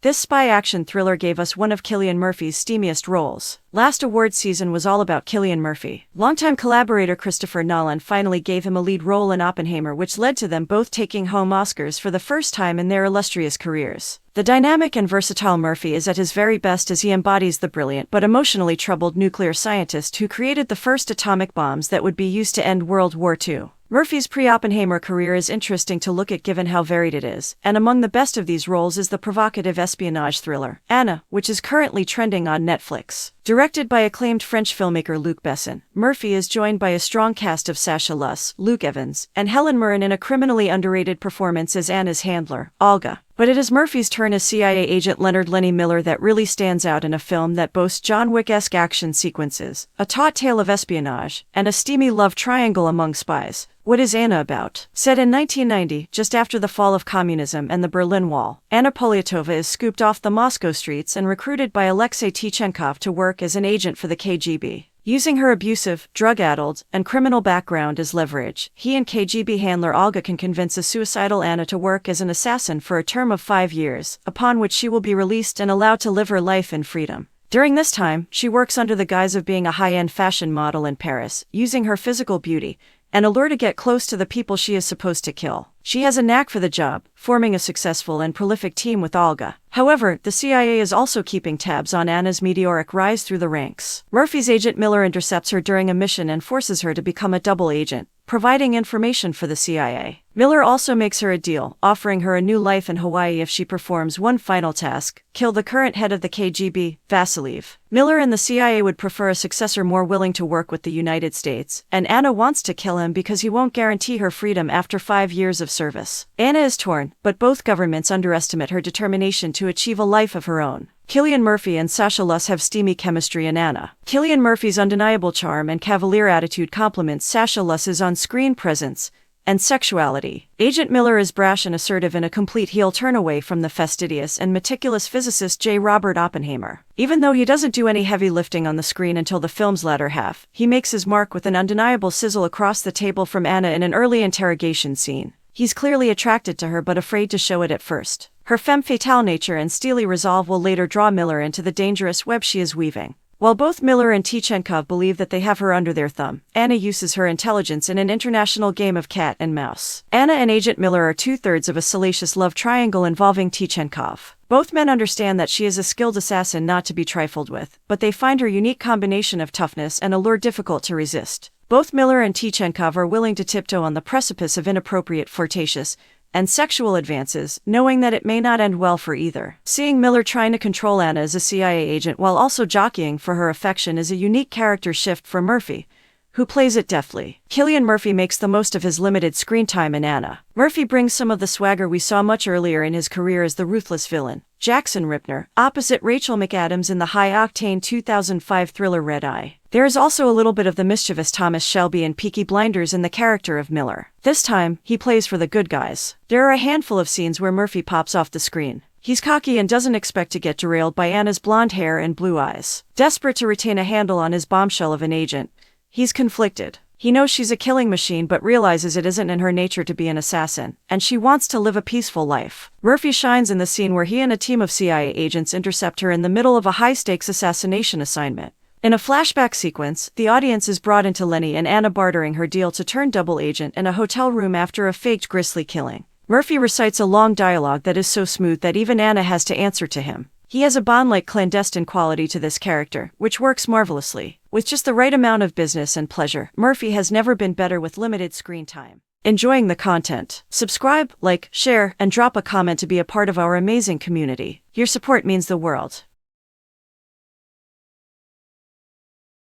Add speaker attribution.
Speaker 1: This spy action thriller gave us one of Cillian Murphy's steamiest roles. Last awards season was all about Cillian Murphy. Longtime collaborator Christopher Nolan finally gave him a lead role in Oppenheimer, which led to them both taking home Oscars for the first time in their illustrious careers. The dynamic and versatile Murphy is at his very best as he embodies the brilliant but emotionally troubled nuclear scientist who created the first atomic bombs that would be used to end World War II. Murphy's pre-Oppenheimer career is interesting to look at given how varied it is, and among the best of these roles is the provocative espionage thriller, Anna, which is currently trending on Netflix. Directed by acclaimed French filmmaker Luc Besson, Murphy is joined by a strong cast of Sacha Luss, Luke Evans, and Helen Mirren in a criminally underrated performance as Anna's handler, Olga. But it is Murphy's turn as CIA agent Leonard Lenny Miller that really stands out in a film that boasts John Wick-esque action sequences, a taut tale of espionage, and a steamy love triangle among spies. What is Anna about? Set in 1990, just after the fall of communism and the Berlin Wall, Anna Polyatova is scooped off the Moscow streets and recruited by Alexei Tichenkov to work as an agent for the KGB. Using her abusive, drug-addled, and criminal background as leverage, he and KGB handler Olga can convince a suicidal Anna to work as an assassin for a term of 5 years, upon which she will be released and allowed to live her life in freedom. During this time, she works under the guise of being a high-end fashion model in Paris, using her physical beauty and allure to get close to the people she is supposed to kill. She has a knack for the job, forming a successful and prolific team with Olga. However, the CIA is also keeping tabs on Anna's meteoric rise through the ranks. Murphy's agent Miller intercepts her during a mission and forces her to become a double agent, providing information for the CIA. Miller also makes her a deal, offering her a new life in Hawaii if she performs one final task: kill the current head of the KGB, Vasilev. Miller and the CIA would prefer a successor more willing to work with the United States, and Anna wants to kill him because he won't guarantee her freedom after 5 years of service. Anna is torn, but both governments underestimate her determination to achieve a life of her own. Cillian Murphy and Sacha Luss have steamy chemistry in Anna. Cillian Murphy's undeniable charm and cavalier attitude complements Sacha Luss's on-screen presence and sexuality. Agent Miller is brash and assertive in a complete heel turn away from the fastidious and meticulous physicist J. Robert Oppenheimer. Even though he doesn't do any heavy lifting on the screen until the film's latter half, he makes his mark with an undeniable sizzle across the table from Anna in an early interrogation scene. He's clearly attracted to her but afraid to show it at first. Her femme fatale nature and steely resolve will later draw Miller into the dangerous web she is weaving. While both Miller and Tichenkov believe that they have her under their thumb, Anna uses her intelligence in an international game of cat and mouse. Anna and Agent Miller are two-thirds of a salacious love triangle involving Tichenkov. Both men understand that she is a skilled assassin not to be trifled with, but they find her unique combination of toughness and allure difficult to resist. Both Miller and Tichenkov are willing to tiptoe on the precipice of inappropriate flirtatious and sexual advances, knowing that it may not end well for either. Seeing Miller trying to control Anna as a CIA agent while also jockeying for her affection is a unique character shift for Murphy, who plays it deftly. Cillian Murphy makes the most of his limited screen time in Anna. Murphy brings some of the swagger we saw much earlier in his career as the ruthless villain, Jackson Ripner, opposite Rachel McAdams in the high-octane 2005 thriller Red Eye. There is also a little bit of the mischievous Thomas Shelby in Peaky Blinders in the character of Miller. This time, he plays for the good guys. There are a handful of scenes where Murphy pops off the screen. He's cocky and doesn't expect to get derailed by Anna's blonde hair and blue eyes. Desperate to retain a handle on his bombshell of an agent, he's conflicted. He knows she's a killing machine but realizes it isn't in her nature to be an assassin, and she wants to live a peaceful life. Murphy shines in the scene where he and a team of CIA agents intercept her in the middle of a high-stakes assassination assignment. In a flashback sequence, the audience is brought into Lenny and Anna bartering her deal to turn double agent in a hotel room after a faked grisly killing. Murphy recites a long dialogue that is so smooth that even Anna has to answer to him. He has a Bond-like clandestine quality to this character, which works marvelously. With just the right amount of business and pleasure, Murphy has never been better with limited screen time. Enjoying the content? Subscribe, like, share, and drop a comment to be a part of our amazing community. Your support means the world.